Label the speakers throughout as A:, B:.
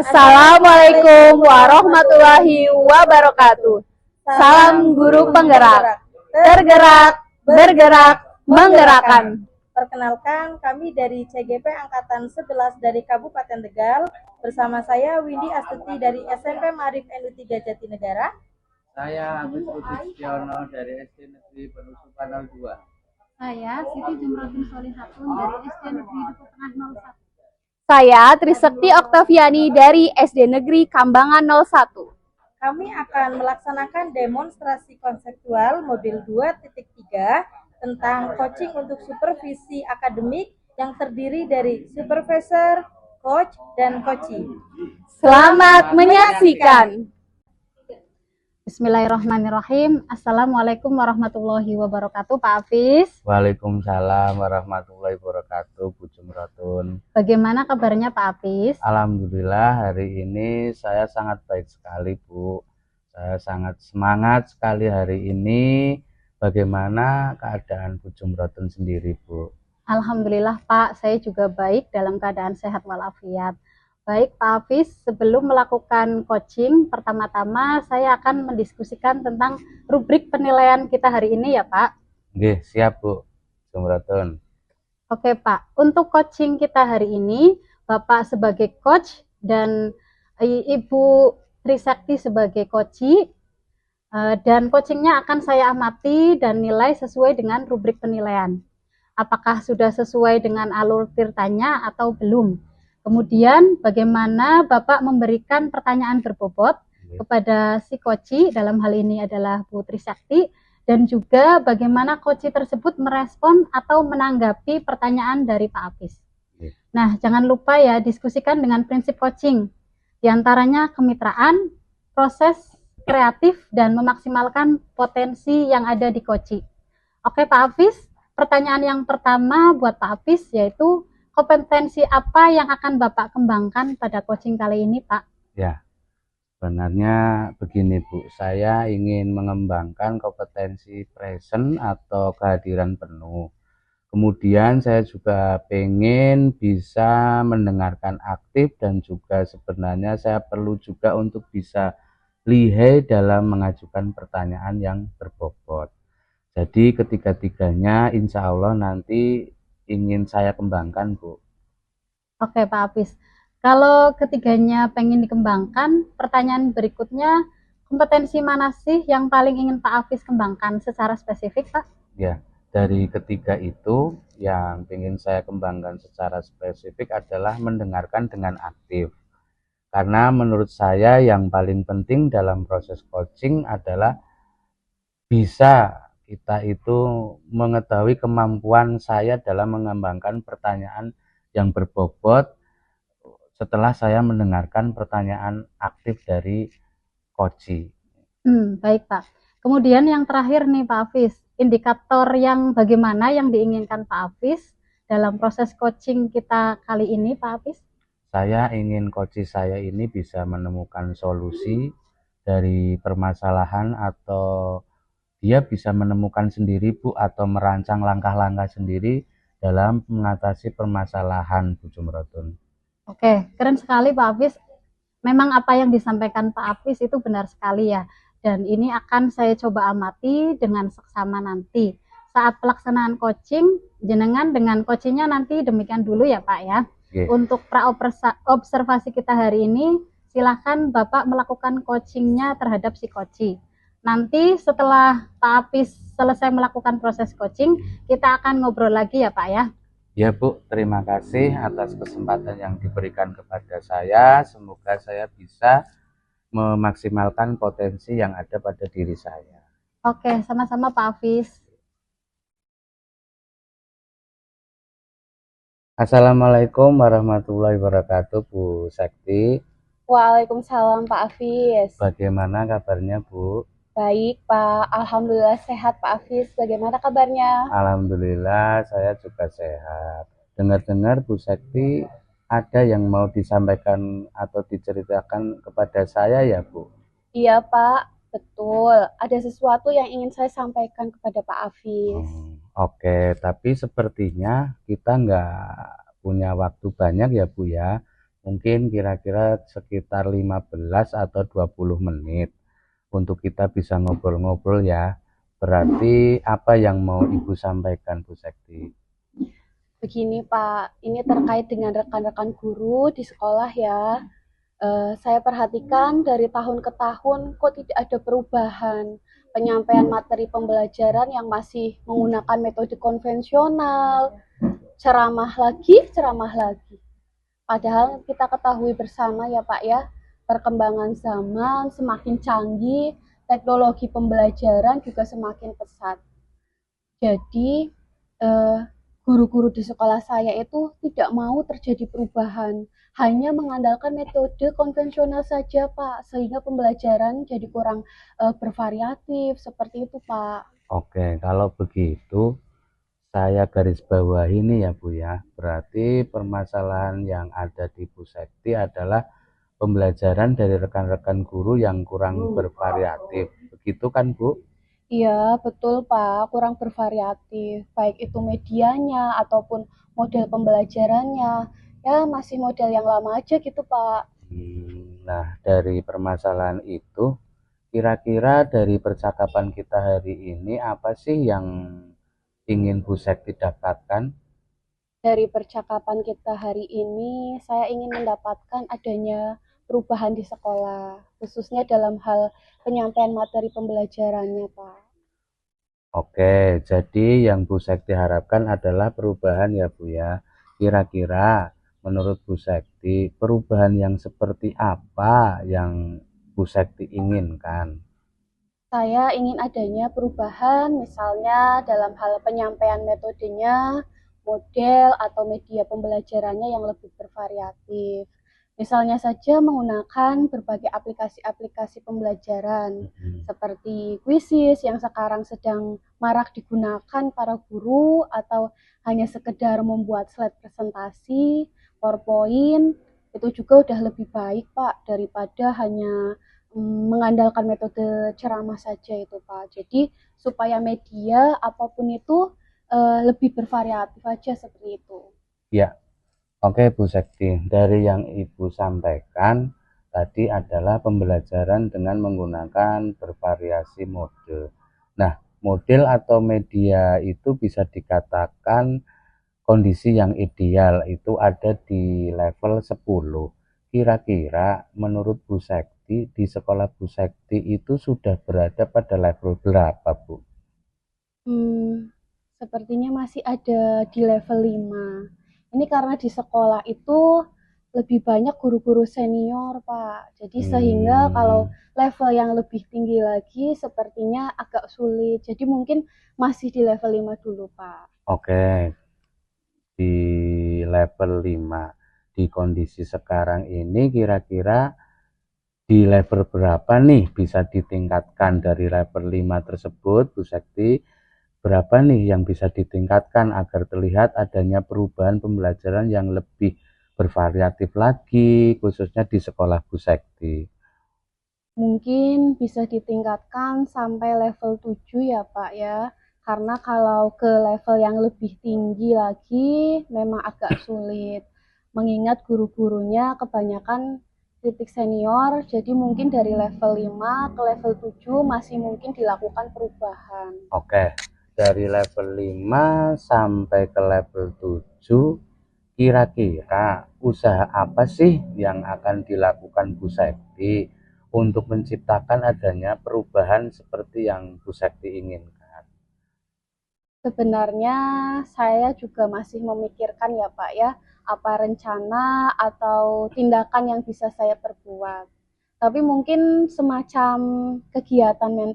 A: Assalamualaikum warahmatullahi wabarakatuh. Salam guru penggerak, tergerak, bergerak, menggerakkan.
B: Perkenalkan, kami dari CGP Angkatan 11 dari Kabupaten Tegal. Bersama saya Windy Astuti dari SMP Ma'arif NU3 Jatinegara.
C: Saya Agus Udistiono dari SD Negeri Penusukan 02.
D: Saya Siti Jumrotin Solihatun dari SD Negeri Dukuh Tengah 01.
A: Saya Trisakti Oktaviani dari SD Negeri Kambangan 01.
B: Kami akan melaksanakan demonstrasi konseptual modul 2.3 tentang coaching untuk supervisi akademik yang terdiri dari supervisor, coach, dan coachee.
A: Selamat menyaksikan.
D: Bismillahirrahmanirrahim. Assalamualaikum warahmatullahi wabarakatuh, Pak Hafiz.
C: Waalaikumsalam warahmatullahi wabarakatuh, Bu Jumrotun.
D: Bagaimana kabarnya Pak Hafiz?
C: Alhamdulillah hari ini saya sangat baik sekali, Bu. Saya sangat semangat sekali hari ini. Bagaimana keadaan Bu Jumrotun sendiri, Bu?
D: Alhamdulillah Pak, saya juga baik dalam keadaan sehat walafiat. Baik Pak Hafiz, sebelum melakukan coaching, pertama-tama saya akan mendiskusikan tentang rubrik penilaian kita hari ini ya Pak.
C: Oke, siap Bu Jumrotun.
D: Oke Pak, untuk coaching kita hari ini, Bapak sebagai coach dan Ibu Trisakti sebagai coachee, dan coachingnya akan saya amati dan nilai sesuai dengan rubrik penilaian. Apakah sudah sesuai dengan alur tirtanya atau belum? Kemudian bagaimana Bapak memberikan pertanyaan berbobot kepada si coachee, dalam hal ini adalah Bu Trisakti, dan juga bagaimana coachee tersebut merespon atau menanggapi pertanyaan dari Pak Hafiz. Nah, jangan lupa ya, diskusikan dengan prinsip coaching. Di antaranya kemitraan, proses kreatif, dan memaksimalkan potensi yang ada di coachee. Oke Pak Hafiz, pertanyaan yang pertama buat Pak Hafiz yaitu kompetensi apa yang akan Bapak kembangkan pada coaching kali ini, Pak?
C: Ya, sebenarnya begini Bu, saya ingin mengembangkan kompetensi present atau kehadiran penuh. Kemudian saya juga pengen bisa mendengarkan aktif dan juga sebenarnya saya perlu juga untuk bisa lihai dalam mengajukan pertanyaan yang berbobot. Jadi ketiga-tiganya insya Allah nanti ingin saya kembangkan, Bu.
D: Oke Pak Hafiz, kalau ketiganya pengen dikembangkan, pertanyaan berikutnya, kompetensi mana sih yang paling ingin Pak Hafiz kembangkan secara spesifik, Pak?
C: Ya, dari ketiga itu yang ingin saya kembangkan secara spesifik adalah mendengarkan dengan aktif. Karena menurut saya yang paling penting dalam proses coaching adalah bisa kita itu mengetahui kemampuan saya dalam mengembangkan pertanyaan yang berbobot setelah saya mendengarkan pertanyaan aktif dari coachee.
D: Baik Pak. Kemudian yang terakhir nih Pak Hafiz, indikator yang bagaimana yang diinginkan Pak Hafiz dalam proses coaching kita kali ini, Pak Hafiz?
C: Saya ingin coachee saya ini bisa menemukan solusi dari permasalahan atau dia bisa menemukan sendiri Bu atau merancang langkah-langkah sendiri dalam mengatasi permasalahan Bu Jumrotun.
D: Oke, keren sekali Pak Hafiz. Memang apa yang disampaikan Pak Hafiz itu benar sekali ya. Dan ini akan saya coba amati dengan seksama nanti. Saat pelaksanaan coaching, jenengan dengan coachingnya nanti demikian dulu ya Pak ya. Untuk praobservasi kita hari ini, silahkan Bapak melakukan coachingnya terhadap si coachee. Nanti setelah Pak Hafiz selesai melakukan proses coaching, kita akan ngobrol lagi ya Pak ya.
C: Ya Bu, terima kasih atas kesempatan yang diberikan kepada saya. Semoga saya bisa memaksimalkan potensi yang ada pada diri saya.
D: Oke, sama-sama Pak Hafiz.
C: Assalamualaikum warahmatullahi wabarakatuh Bu Sakti.
A: Waalaikumsalam Pak Hafiz.
C: Bagaimana kabarnya Bu?
A: Baik Pak, Alhamdulillah sehat Pak Hafiz. Bagaimana kabarnya?
C: Alhamdulillah saya juga sehat. Dengar-dengar Bu Sakti ada yang mau disampaikan atau diceritakan kepada saya ya Bu?
A: Iya Pak, betul. Ada sesuatu yang ingin saya sampaikan kepada Pak Hafiz.
C: Oke, tapi sepertinya kita nggak punya waktu banyak ya Bu ya. Mungkin kira-kira sekitar 15 atau 20 menit untuk kita bisa ngobrol-ngobrol ya. Berarti apa yang mau Ibu sampaikan, Bu Sekti?
A: Begini Pak, ini terkait dengan rekan-rekan guru di sekolah ya. Saya perhatikan dari tahun ke tahun kok tidak ada perubahan. Penyampaian materi pembelajaran yang masih menggunakan metode konvensional, ceramah lagi. Padahal kita ketahui bersama ya Pak ya, perkembangan zaman semakin canggih, teknologi pembelajaran juga semakin pesat. Jadi guru-guru di sekolah saya itu tidak mau terjadi perubahan, hanya mengandalkan metode konvensional saja Pak, sehingga pembelajaran jadi kurang bervariatif seperti itu Pak.
C: Oke, kalau begitu saya garis bawah ini ya Bu ya. Berarti permasalahan yang ada di Bu Sekti adalah pembelajaran dari rekan-rekan guru yang kurang bervariatif. Begitu kan Bu?
A: Iya, betul Pak, kurang bervariatif, baik itu medianya ataupun model pembelajarannya. Ya, masih model yang lama aja gitu Pak.
C: Nah, dari permasalahan itu, kira-kira dari percakapan kita hari ini apa sih yang ingin Bu Sekti dapatkan?
A: Dari percakapan kita hari ini, saya ingin mendapatkan adanya perubahan di sekolah, khususnya dalam hal penyampaian materi pembelajarannya, Pak.
C: Oke, jadi yang Bu Sekti harapkan adalah perubahan ya Bu ya. Kira-kira menurut Bu Sekti, perubahan yang seperti apa yang Bu Sekti inginkan?
A: Saya ingin adanya perubahan, misalnya dalam hal penyampaian metodenya, model atau media pembelajarannya yang lebih bervariatif. Misalnya saja menggunakan berbagai aplikasi-aplikasi pembelajaran seperti Quizzes yang sekarang sedang marak digunakan para guru atau hanya sekedar membuat slide presentasi, PowerPoint, itu juga udah lebih baik Pak daripada hanya mengandalkan metode ceramah saja itu Pak. Jadi supaya media apapun itu lebih bervariatif aja seperti itu.
C: Ya, oke Bu Sekti, dari yang Ibu sampaikan tadi adalah pembelajaran dengan menggunakan bervariasi mode. Nah, model atau media itu bisa dikatakan kondisi yang ideal itu ada di level 10. Kira-kira menurut Bu Sekti, di sekolah Bu Sekti itu sudah berada pada level berapa, Bu?
A: Sepertinya masih ada di level 5. Ini karena di sekolah itu lebih banyak guru-guru senior, Pak. Jadi sehingga kalau level yang lebih tinggi lagi sepertinya agak sulit. Jadi mungkin masih di level 5 dulu, Pak.
C: Oke, di level 5. Di kondisi sekarang ini kira-kira di level berapa nih bisa ditingkatkan dari level 5 tersebut, Bu Sekti? Berapa nih yang bisa ditingkatkan agar terlihat adanya perubahan pembelajaran yang lebih bervariatif lagi, khususnya di sekolah Bu Sekti?
A: Mungkin bisa ditingkatkan sampai level 7 ya, Pak ya. Karena kalau ke level yang lebih tinggi lagi memang agak sulit. Mengingat guru-gurunya kebanyakan titik senior, jadi mungkin dari level 5 ke level 7 masih mungkin dilakukan perubahan.
C: Oke, dari level 5 sampai ke level 7, kira-kira usaha apa sih yang akan dilakukan Bu Sekti untuk menciptakan adanya perubahan seperti yang Bu Sekti inginkan?
A: Sebenarnya saya juga masih memikirkan ya Pak ya, apa rencana atau tindakan yang bisa saya perbuat. Tapi mungkin semacam kegiatan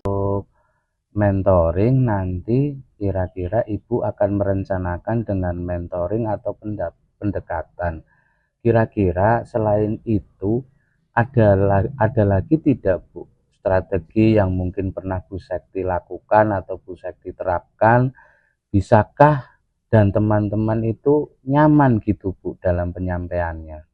C: Mentoring nanti kira-kira Ibu akan merencanakan dengan mentoring atau pendekatan. Kira-kira selain itu ada lagi tidak Bu strategi yang mungkin pernah Bu Sekti lakukan atau Bu Sekti terapkan? Bisakah dan teman-teman itu nyaman gitu Bu dalam penyampaiannya?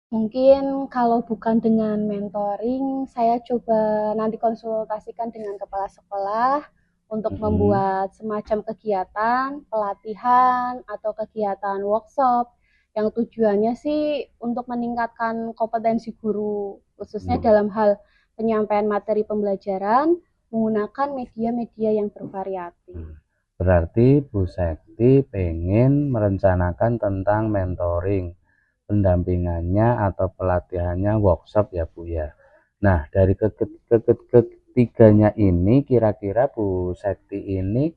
A: Mungkin kalau bukan dengan mentoring, saya coba nanti konsultasikan dengan kepala sekolah untuk membuat semacam kegiatan, pelatihan, atau kegiatan workshop yang tujuannya sih untuk meningkatkan kompetensi guru, khususnya
C: Hmm.
A: dalam hal penyampaian materi pembelajaran menggunakan media-media yang bervariatif.
C: Berarti Bu Sekti pengen merencanakan tentang mentoring, pendampingannya atau pelatihannya workshop ya Bu ya. Nah, dari ketiganya ini kira-kira Bu Sekti ini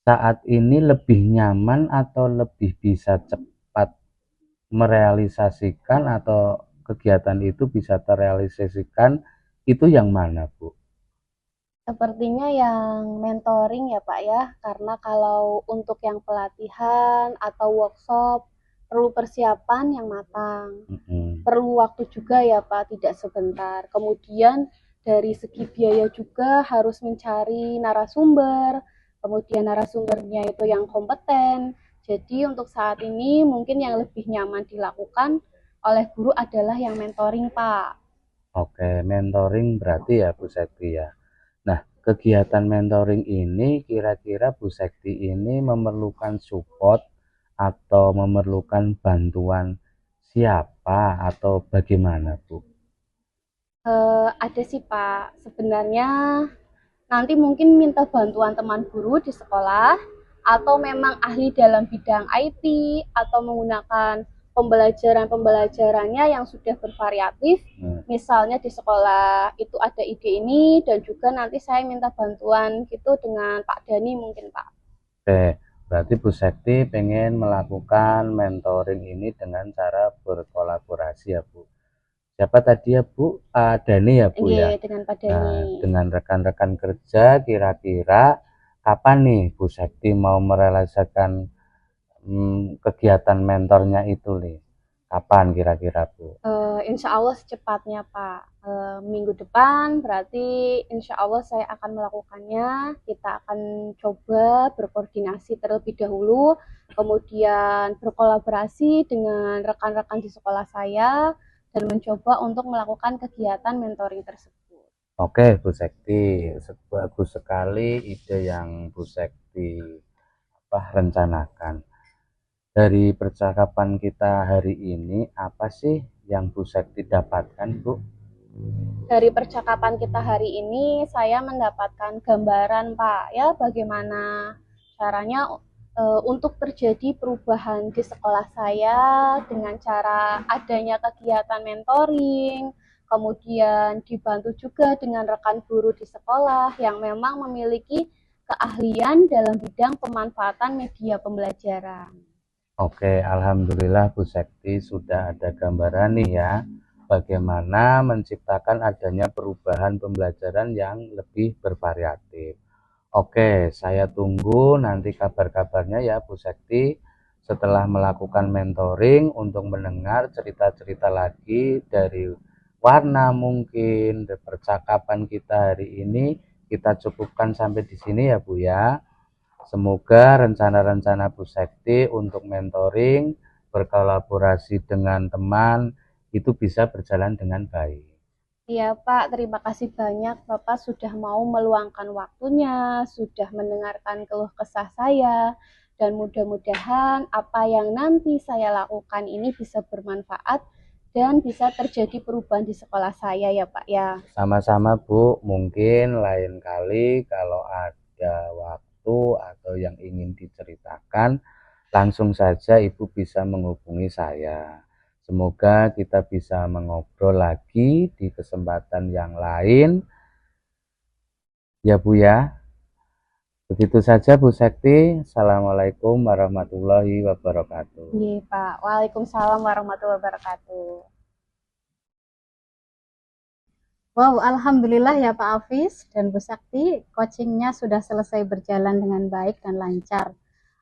C: saat ini lebih nyaman atau lebih bisa cepat merealisasikan atau kegiatan itu bisa terrealisasikan itu yang mana Bu?
A: Sepertinya yang mentoring ya Pak ya, karena kalau untuk yang pelatihan atau workshop perlu persiapan yang matang. Perlu waktu juga ya Pak, tidak sebentar. Kemudian dari segi biaya juga harus mencari narasumber, kemudian narasumbernya itu yang kompeten. Jadi untuk saat ini mungkin yang lebih nyaman dilakukan oleh guru adalah yang mentoring Pak.
C: Oke, mentoring berarti ya Bu Sekti ya. Nah, kegiatan mentoring ini kira-kira Bu Sekti ini memerlukan support atau memerlukan bantuan siapa atau bagaimana Bu?
A: Ada sih Pak, sebenarnya nanti mungkin minta bantuan teman guru di sekolah atau memang ahli dalam bidang IT atau menggunakan pembelajarannya yang sudah bervariatif. Misalnya di sekolah itu ada ide ini dan juga nanti saya minta bantuan gitu dengan Pak Dani mungkin Pak.
C: Oke, berarti Bu Sekti pengen melakukan mentoring ini dengan cara berkolaborasi ya Bu. Siapa tadi ya Bu? Dani ya Bu ya?
A: Iya, dengan Pak
C: Nah,
A: Dani.
C: dengan rekan-rekan kerja kira-kira kapan nih Bu Sekti mau merealisasikan kegiatan mentornya itu nih? Kapan kira-kira Bu?
A: Insya Allah secepatnya Pak. Minggu depan berarti insya Allah saya akan melakukannya. Kita akan coba berkoordinasi terlebih dahulu, kemudian berkolaborasi dengan rekan-rekan di sekolah saya dan mencoba untuk melakukan kegiatan mentoring tersebut.
C: Oke Bu Sekti, bagus sekali ide yang Bu Sekti rencanakan. Dari percakapan kita hari ini, apa sih yang Bu Sekti dapatkan, Bu?
A: Dari percakapan kita hari ini, saya mendapatkan gambaran, Pak, ya bagaimana caranya untuk terjadi perubahan di sekolah saya dengan cara adanya kegiatan mentoring, kemudian dibantu juga dengan rekan guru di sekolah yang memang memiliki keahlian dalam bidang pemanfaatan media pembelajaran.
C: Oke, alhamdulillah Bu Sekti sudah ada gambaran nih ya, bagaimana menciptakan adanya perubahan pembelajaran yang lebih bervariatif. Oke, saya tunggu nanti kabar-kabarnya ya Bu Sekti setelah melakukan mentoring untuk mendengar cerita-cerita lagi dari Warna. Mungkin percakapan kita hari ini kita cukupkan sampai di sini ya Bu ya. Semoga rencana-rencana Bu Sekti untuk mentoring, berkolaborasi dengan teman, itu bisa berjalan dengan baik.
A: Iya Pak, terima kasih banyak Bapak sudah mau meluangkan waktunya, sudah mendengarkan keluh kesah saya, dan mudah-mudahan apa yang nanti saya lakukan ini bisa bermanfaat dan bisa terjadi perubahan di sekolah saya ya Pak ya.
C: Sama-sama Bu, mungkin lain kali kalau ada waktu atau yang ingin diceritakan, langsung saja Ibu bisa menghubungi saya. Semoga kita bisa mengobrol lagi di kesempatan yang lain. Ya Bu ya. Begitu saja Bu Sekti. Assalamualaikum warahmatullahi wabarakatuh.
A: Iya Pak, Waalaikumsalam warahmatullahi wabarakatuh.
D: Wow, alhamdulillah ya Pak Hafiz dan Bu Sakti, coachingnya sudah selesai berjalan dengan baik dan lancar.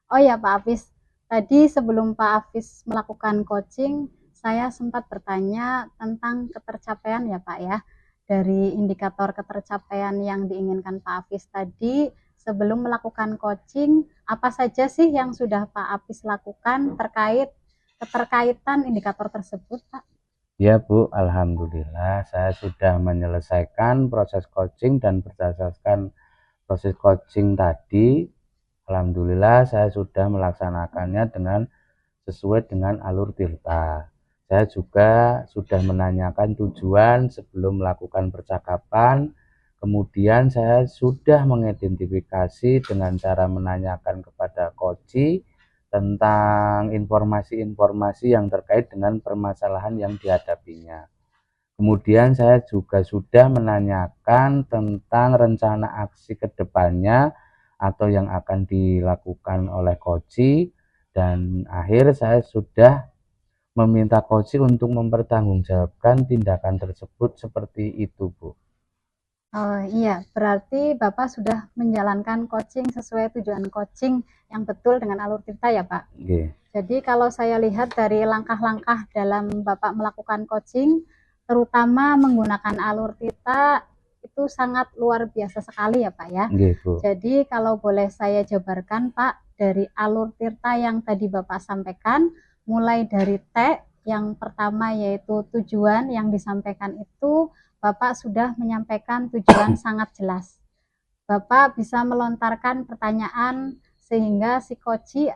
D: Oh ya Pak Hafiz, tadi sebelum Pak Hafiz melakukan coaching, saya sempat bertanya tentang ketercapaian ya Pak ya. Dari indikator ketercapaian yang diinginkan Pak Hafiz tadi, sebelum melakukan coaching, apa saja sih yang sudah Pak Hafiz lakukan terkait keterkaitan indikator tersebut Pak?
C: Ya Bu, alhamdulillah saya sudah menyelesaikan proses coaching dan berdasarkan proses coaching tadi, alhamdulillah saya sudah melaksanakannya dengan sesuai dengan alur tirta. Saya juga sudah menanyakan tujuan sebelum melakukan percakapan. Kemudian saya sudah mengidentifikasi dengan cara menanyakan kepada koci tentang informasi-informasi yang terkait dengan permasalahan yang dihadapinya. Kemudian saya juga sudah menanyakan tentang rencana aksi ke depannya atau yang akan dilakukan oleh koci, dan akhir saya sudah meminta koci untuk mempertanggungjawabkan tindakan tersebut seperti itu, Bu.
D: Oh iya, berarti Bapak sudah menjalankan coaching sesuai tujuan coaching yang betul dengan alur tirta ya Pak?
C: Oke.
D: Jadi kalau saya lihat dari langkah-langkah dalam Bapak melakukan coaching, terutama menggunakan alur tirta, itu sangat luar biasa sekali ya Pak ya.
C: Oke, Bu.
D: Jadi kalau boleh saya jabarkan Pak, dari alur tirta yang tadi Bapak sampaikan, mulai dari T yang pertama yaitu tujuan yang disampaikan itu, Bapak sudah menyampaikan tujuan sangat jelas. Bapak bisa melontarkan pertanyaan sehingga si koci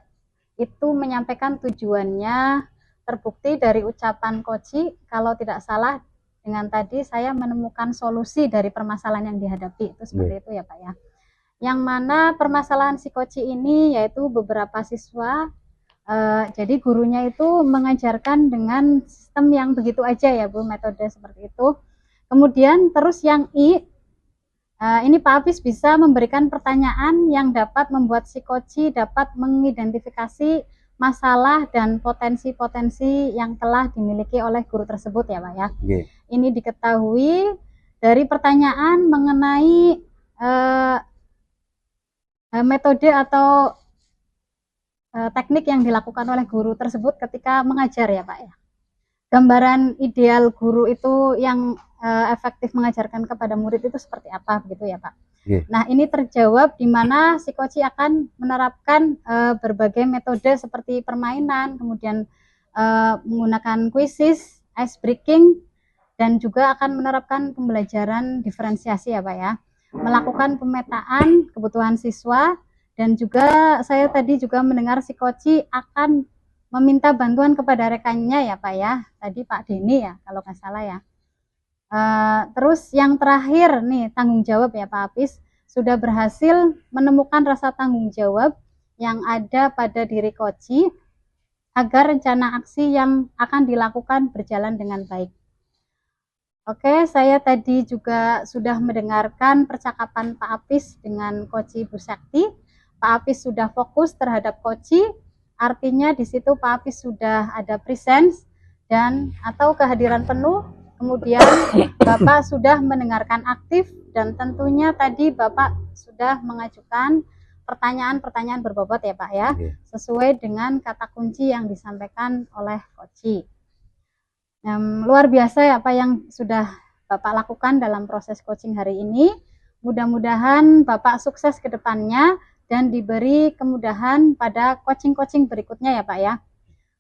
D: itu menyampaikan tujuannya, terbukti dari ucapan koci, kalau tidak salah dengan tadi saya menemukan solusi dari permasalahan yang dihadapi, itu seperti itu ya Pak ya. Yang mana permasalahan si koci ini yaitu beberapa siswa, jadi gurunya itu mengajarkan dengan sistem yang begitu aja ya Bu, metode seperti itu. Kemudian terus yang I, ini Pak Hafiz bisa memberikan pertanyaan yang dapat membuat si koci dapat mengidentifikasi masalah dan potensi-potensi yang telah dimiliki oleh guru tersebut ya Pak ya.
C: Oke.
D: Ini diketahui dari pertanyaan mengenai metode atau teknik yang dilakukan oleh guru tersebut ketika mengajar ya Pak ya. Gambaran ideal guru itu yang efektif mengajarkan kepada murid itu seperti apa begitu ya Pak. Nah ini terjawab di mana si koci akan menerapkan berbagai metode seperti permainan, kemudian menggunakan quizzes, ice breaking, dan juga akan menerapkan pembelajaran diferensiasi ya Pak ya, melakukan pemetaan kebutuhan siswa, dan juga saya tadi juga mendengar si koci akan meminta bantuan kepada rekannya ya Pak ya, tadi Pak Denny ya kalau nggak salah ya. Terus yang terakhir nih tanggung jawab ya Pak Hafiz, sudah berhasil menemukan rasa tanggung jawab yang ada pada diri koci agar rencana aksi yang akan dilakukan berjalan dengan baik. Oke, saya tadi juga sudah mendengarkan percakapan Pak Hafiz dengan koci Bu Sekti. Pak Hafiz sudah fokus terhadap koci, artinya di situ Pak Hafiz sudah ada presence dan atau kehadiran penuh. Kemudian Bapak sudah mendengarkan aktif dan tentunya tadi Bapak sudah mengajukan pertanyaan-pertanyaan berbobot ya Pak ya, sesuai dengan kata kunci yang disampaikan oleh koci. Luar biasa ya apa yang sudah Bapak lakukan dalam proses coaching hari ini. Mudah-mudahan Bapak sukses ke depannya dan diberi kemudahan pada coaching-coaching berikutnya ya Pak ya.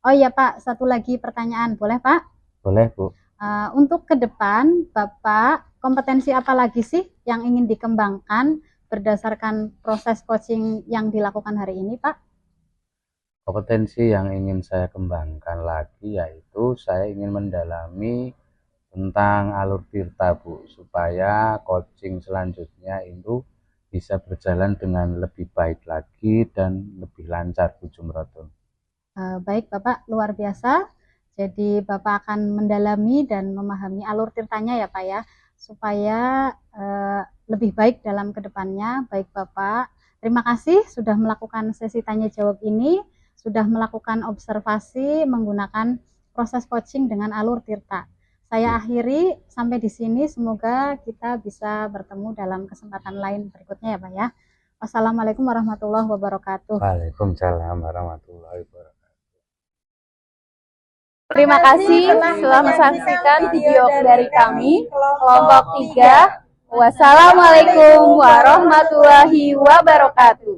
D: Oh iya Pak, satu lagi pertanyaan, boleh Pak?
C: Boleh Bu.
D: Untuk ke depan Bapak, kompetensi apa lagi sih yang ingin dikembangkan berdasarkan proses coaching yang dilakukan hari ini Pak?
C: Kompetensi yang ingin saya kembangkan lagi yaitu saya ingin mendalami tentang alur tirta Bu, supaya coaching selanjutnya itu bisa berjalan dengan lebih baik lagi dan lebih lancar Bu Jumroto.
D: Baik Bapak, luar biasa. Jadi Bapak akan mendalami dan memahami alur tirtanya ya Pak ya, supaya lebih baik dalam kedepannya. Baik Bapak, terima kasih sudah melakukan sesi tanya jawab ini, sudah melakukan observasi menggunakan proses coaching dengan alur tirta. Saya akhiri sampai di sini, semoga kita bisa bertemu dalam kesempatan lain berikutnya ya Pak ya. Wassalamualaikum warahmatullahi wabarakatuh.
C: Waalaikumsalam warahmatullahi wabarakatuh.
A: Terima kasih telah menyaksikan video dari kami, kelompok 3. Wassalamualaikum warahmatullahi wabarakatuh.